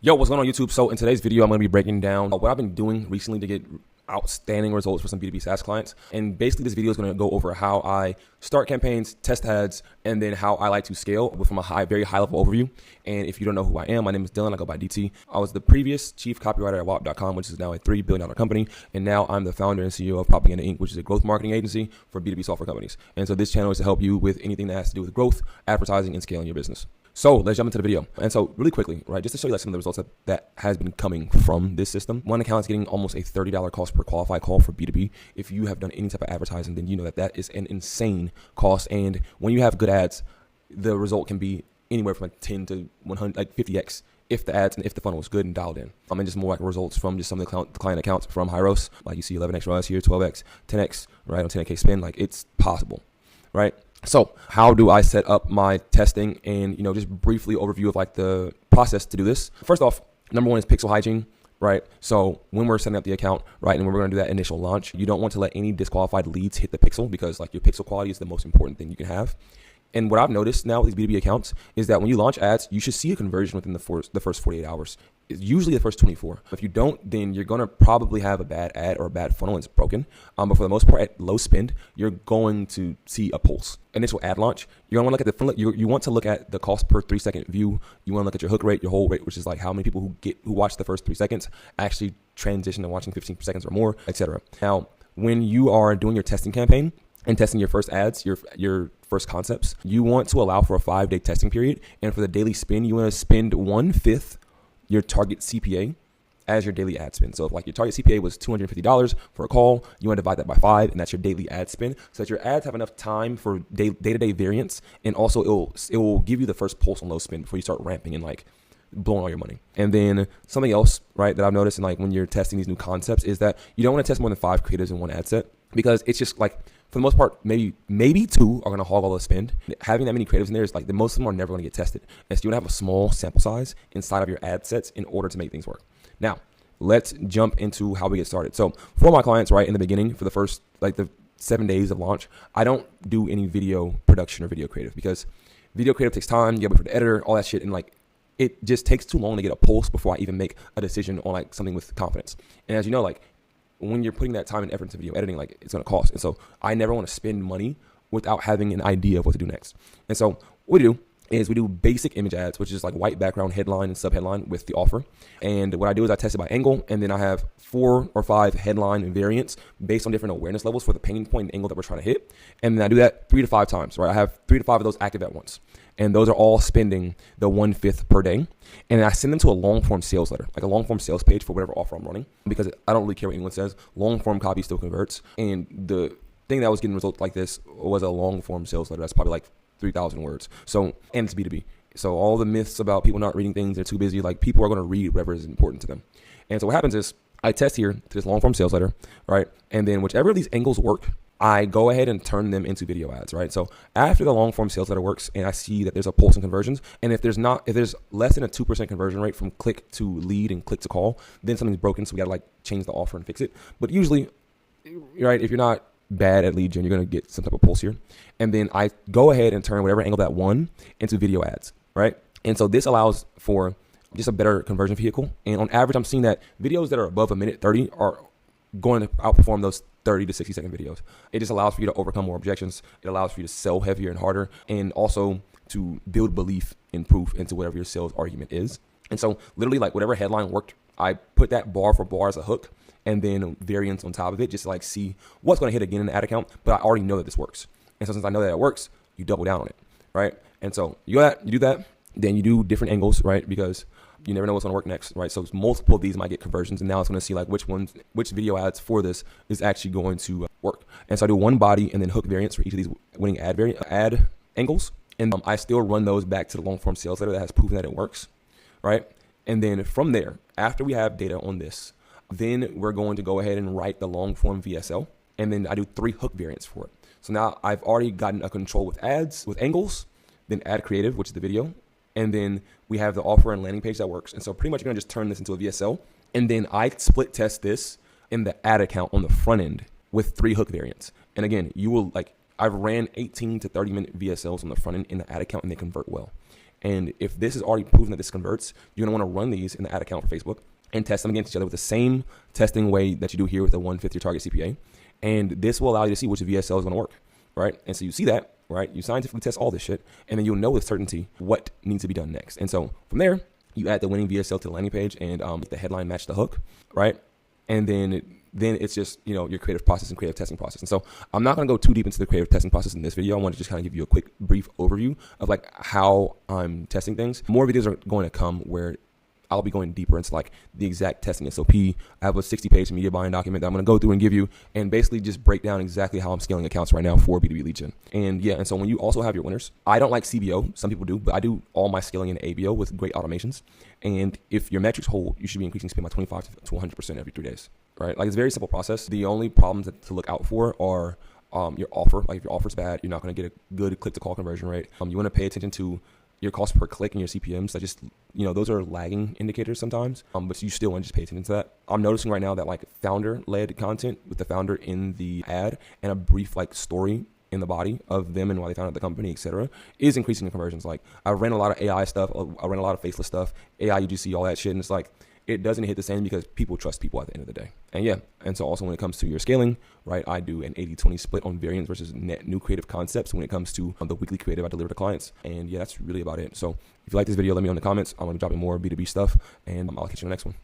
Yo, what's going on YouTube? So in today's video, I'm going to be breaking down what I've been doing recently to get outstanding results for some B2B SaaS clients. And basically this video is going to go over how I start campaigns, test ads, and then how I like to scale from a very high level overview. And if you don't know who I am, my name is Dylan. I go by DT. I was the previous chief copywriter at Whop.com, which is now a $3 billion company. And now I'm the founder and CEO of Propaganda.inc, which is a growth marketing agency for B2B software companies. And so this channel is to help you with anything that has to do with growth, advertising, and scaling your business. So let's jump into the video. And so really quickly, right, just to show you like some of the results that has been coming from this system. One account is getting almost a $30 cost per qualified call for B2B. If you have done any type of advertising, then you know that that is an insane cost. And when you have good ads, the result can be anywhere from like 10 to 100, like 50x if the ads and if the funnel is good and dialed in. And just more like results from just some of the client accounts from Hyros. Like you see 11x ROAS here, 12x, 10x, right, on 10K spend. Like it's possible, right? So how do I set up my testing and, just briefly overview of like the process to do this? First off, number one is pixel hygiene, right? So when we're setting up the account, right, and when we're going to do that initial launch, you don't want to let any disqualified leads hit the pixel because like your pixel quality is the most important thing you can have. And what I've noticed now with these B2B accounts is that when you launch ads, you should see a conversion within the first 48 hours. It's usually the first 24. If you don't, then you're going to probably have a bad ad or a bad funnel and it's broken. But for the most part, at low spend, you're going to see a pulse. Initial ad launch, you're going to look at the funnel. You want to look at the cost per 3-second view. You want to look at your hook rate, your hold rate, which is like how many people who watch the first 3 seconds actually transition to watching 15 seconds or more, etc. Now, when you are doing your testing campaign and testing your first ads, your first concepts, you want to allow for a 5-day testing period. And for the daily spend, you want to spend 1/5 your target CPA as your daily ad spend. So if like your target CPA was $250 for a call, you want to divide that by 5, and that's your daily ad spend, so that your ads have enough time for day-to-day variance, and also it will give you the first pulse on low spend before you start ramping and like blowing all your money. And then something else, right, that I've noticed in like when you're testing these new concepts is that you don't want to test more than 5 creatives in one ad set, because it's just like, for the most part, maybe 2 are going to hog all the spend. Having that many creatives in there is like most of them are never going to get tested. And so you want to have a small sample size inside of your ad sets in order to make things work. Now, let's jump into how we get started. So for my clients, right, in the beginning, for the first, like the 7 days of launch, I don't do any video production or video creative, because video creative takes time. You got to wait for the editor, all that shit. And like, it just takes too long to get a pulse before I even make a decision on like something with confidence. And as you know, like, when you're putting that time and effort into video editing, like it's going to cost. And so I never want to spend money without having an idea of what to do next. And so what we do is we do basic image ads, which is like white background, headline, and subheadline with the offer. And what I do is I test it by angle, and then I have 4 or 5 headline variants based on different awareness levels for the pain point and angle that we're trying to hit. And then I do that 3 to 5 times, right? I have 3 to 5 of those active at once. And those are all spending the 1/5 per day. And I send them to a long form sales letter, like a long form sales page for whatever offer I'm running, because I don't really care what anyone says. Long form copy still converts. And the thing that was getting results like this was a long form sales letter. That's probably like 3,000 words. So, and it's B2B. So all the myths about people not reading things, they're too busy, like people are going to read whatever is important to them. And so what happens is I test here to this long form sales letter, right? And then whichever of these angles work, I go ahead and turn them into video ads, right? So after the long form sales letter works and I see that there's a pulse in conversions, and if there's less than a 2% conversion rate from click to lead and click to call, then something's broken. So we got to like change the offer and fix it. But usually, right, if you're not bad at lead gen, you're going to get some type of pulse here. And then I go ahead and turn whatever angle that won into video ads, right? And so this allows for just a better conversion vehicle. And on average, I'm seeing that videos that are above 1:30 are going to outperform those 30 to 60 second videos. It just allows for you to overcome more objections. It allows for you to sell heavier and harder, and also to build belief and proof into whatever your sales argument is. And so literally like whatever headline worked, I put that bar for bar as a hook, and then variants on top of it, just to like see what's going to hit again in the ad account. But I already know that this works. And so since I know that it works, you double down on it, right? And so you do that, then you do different angles, right? Because you never know what's going to work next, right? So multiple of these might get conversions, and now it's going to see like which video ads for this is actually going to work. And so I do one body and then hook variants for each of these winning ad angles. And I still run those back to the long form sales letter that has proven that it works, right? And then from there, after we have data on this, then we're going to go ahead and write the long form VSL. And then I do 3 hook variants for it. So now I've already gotten a control with ads, with angles, then ad creative, which is the video. And then we have the offer and landing page that works. And so pretty much you're going to just turn this into a VSL. And then I split test this in the ad account on the front end with 3 hook variants. And again, you will like, I've ran 18 to 30 minute VSLs on the front end in the ad account, and they convert well. And if this is already proven that this converts, you're going to want to run these in the ad account for Facebook and test them against each other with the same testing way that you do here with the 1/5 your target CPA. And this will allow you to see which VSL is going to work, right? And so you see that, right? You scientifically test all this shit, and then you'll know with certainty what needs to be done next. And so from there, you add the winning VSL to the landing page and the headline match the hook, right? And then it's just, your creative process and creative testing process. And so I'm not going to go too deep into the creative testing process in this video. I want to just kind of give you a quick, brief overview of like how I'm testing things. More videos are going to come where I'll be going deeper into like the exact testing SOP. I have a 60-page media buying document that I'm going to go through and give you and basically just break down exactly how I'm scaling accounts right now for B2B lead gen. And yeah, and so when you also have your winners, I don't like CBO. Some people do, but I do all my scaling in ABO with great automations. And if your metrics hold, you should be increasing spend by 25 to 100% every 3 days, right? Like it's a very simple process. The only problems to look out for are your offer. Like if your offer's bad, you're not going to get a good click to call conversion rate. You want to pay attention to your cost per click and your CPMs. That just, those are lagging indicators sometimes, but you still want to just pay attention to that. I'm noticing right now that like founder-led content with the founder in the ad and a brief like story in the body of them and why they founded the company, etc., is increasing the conversions. Like I ran a lot of AI stuff. I ran a lot of faceless stuff, AI, UGC, all that shit. And it's like, it doesn't hit the same because people trust people at the end of the day. And yeah, and so also when it comes to your scaling, right, I do an 80-20 split on variants versus net new creative concepts when it comes to the weekly creative I deliver to clients. And yeah, that's really about it. So if you like this video, let me know in the comments. I'm going to be dropping more B2B stuff, and I'll catch you in the next one.